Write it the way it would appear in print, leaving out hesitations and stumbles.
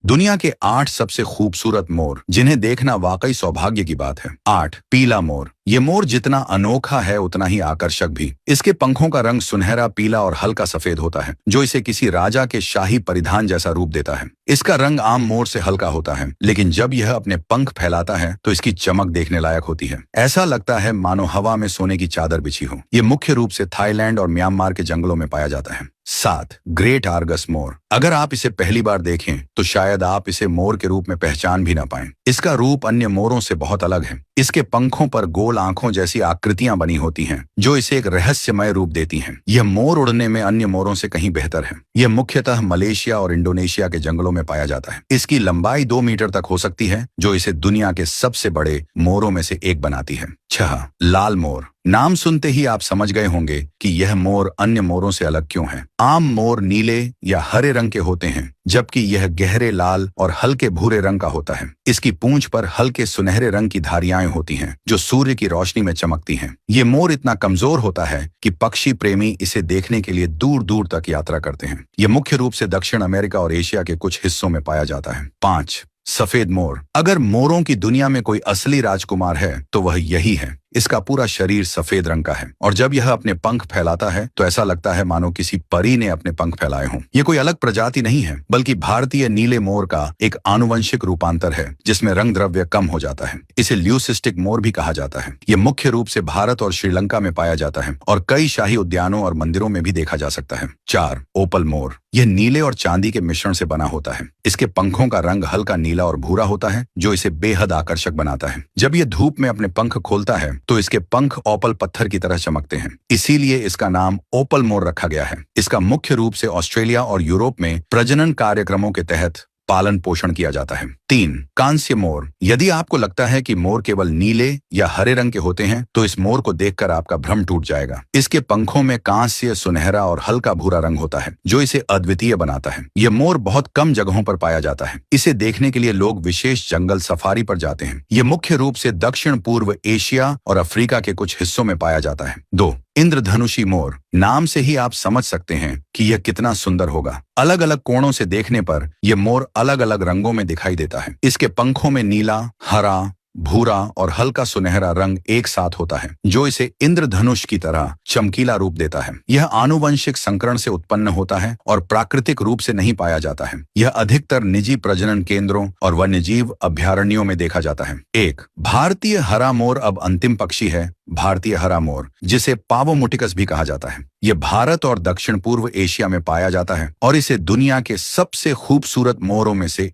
दुनिया के 8 सबसे खूबसूरत मोर जिन्हें देखना वाकई सौभाग्य की बात है। 8 पीला मोर। ये मोर जितना अनोखा है उतना ही आकर्षक भी। इसके पंखों का रंग सुनहरा पीला और हल्का सफेद होता है, जो इसे किसी राजा के शाही परिधान जैसा रूप देता है। इसका रंग आम मोर से हल्का होता है, लेकिन जब यह अपने पंख फैलाता है तो इसकी चमक देखने लायक होती है। ऐसा लगता है मानो हवा में सोने की चादर बिछी हो। ये मुख्य रूप से थाईलैंड और म्यांमार के जंगलों में पाया जाता है। 7 ग्रेट आर्गस मोर। अगर आप इसे पहली बार देखें तो शायद आप इसे मोर के रूप में पहचान भी ना पाएं। इसका रूप अन्य मोरों से बहुत अलग है। इसके पंखों पर गोल आंखों जैसी आकृतियां बनी होती हैं, जो इसे एक रहस्यमय रूप देती हैं। यह मोर उड़ने में अन्य मोरों से कहीं बेहतर है। यह मुख्यतः मलेशिया और इंडोनेशिया के जंगलों में पाया जाता है। इसकी लंबाई 2 मीटर तक हो सकती है, जो इसे दुनिया के सबसे बड़े मोरों में से एक बनाती है। 6 लाल मोर। नाम सुनते ही आप समझ गए होंगे कि यह मोर अन्य मोरों से अलग क्यों है। आम मोर नीले या हरे रंग के होते हैं, जबकि यह गहरे लाल और हल्के भूरे रंग का होता है। इसकी पूंछ पर हल्के सुनहरे रंग की धारियां होती हैं, जो सूर्य की रोशनी में चमकती हैं। ये मोर इतना कमजोर होता है कि पक्षी प्रेमी इसे देखने के लिए दूर दूर तक यात्रा करते हैं। यह मुख्य रूप से दक्षिण अमेरिका और एशिया के कुछ हिस्सों में पाया जाता है। 5 सफेद मोर। अगर मोरों की दुनिया में कोई असली राजकुमार है तो वह यही है। इसका पूरा शरीर सफेद रंग का है और जब यह अपने पंख फैलाता है तो ऐसा लगता है मानो किसी परी ने अपने पंख फैलाए हों। यह कोई अलग प्रजाति नहीं है, बल्कि भारतीय नीले मोर का एक आनुवंशिक रूपांतर है, जिसमें रंग द्रव्य कम हो जाता है। इसे ल्यूसिस्टिक मोर भी कहा जाता है। यह मुख्य रूप से भारत और श्रीलंका में पाया जाता है और कई शाही उद्यानों और मंदिरों में भी देखा जा सकता है। 4 ओपल मोर। यह नीले और चांदी के मिश्रण से बना होता है। इसके पंखों का रंग हल्का नीला और भूरा होता है, जो इसे बेहद आकर्षक बनाता है। जब यह धूप में अपने पंख खोलता है तो इसके पंख ओपल पत्थर की तरह चमकते हैं, इसीलिए इसका नाम ओपल मोर रखा गया है। इसका मुख्य रूप से ऑस्ट्रेलिया और यूरोप में प्रजनन कार्यक्रमों के तहत पालन पोषण किया जाता है। 3 कांस्य मोर। यदि आपको लगता है कि मोर केवल नीले या हरे रंग के होते हैं तो इस मोर को देखकर आपका भ्रम टूट जाएगा। इसके पंखों में कांस्य, सुनहरा और हल्का भूरा रंग होता है, जो इसे अद्वितीय बनाता है। यह मोर बहुत कम जगहों पर पाया जाता है। इसे देखने के लिए लोग विशेष जंगल सफारी पर जाते हैं। यह मुख्य रूप से दक्षिण पूर्व एशिया और अफ्रीका के कुछ हिस्सों में पाया जाता है। 2 इंद्रधनुषी मोर। नाम से ही आप समझ सकते हैं कि यह कितना सुंदर होगा। अलग अलग कोणों से देखने पर यह मोर अलग अलग रंगों में दिखाई देता है। इसके पंखों में नीला, हरा, भूरा और हल्का सुनहरा रंग एक साथ होता है, जो इसे इंद्रधनुष की तरह चमकीला रूप देता है। यह आनुवंशिक संकरण से उत्पन्न होता है और प्राकृतिक रूप से नहीं पाया जाता है। यह अधिकतर निजी प्रजनन केंद्रों और वन्यजीव अभयारण्यों में देखा जाता है। 1 भारतीय हरा मोर। अब अंतिम पक्षी है भारतीय हरा मोर, जिसे पावोमुटिकस भी कहा जाता है। यह भारत और दक्षिण पूर्व एशिया में पाया जाता है और इसे दुनिया के सबसे खूबसूरत मोरों में से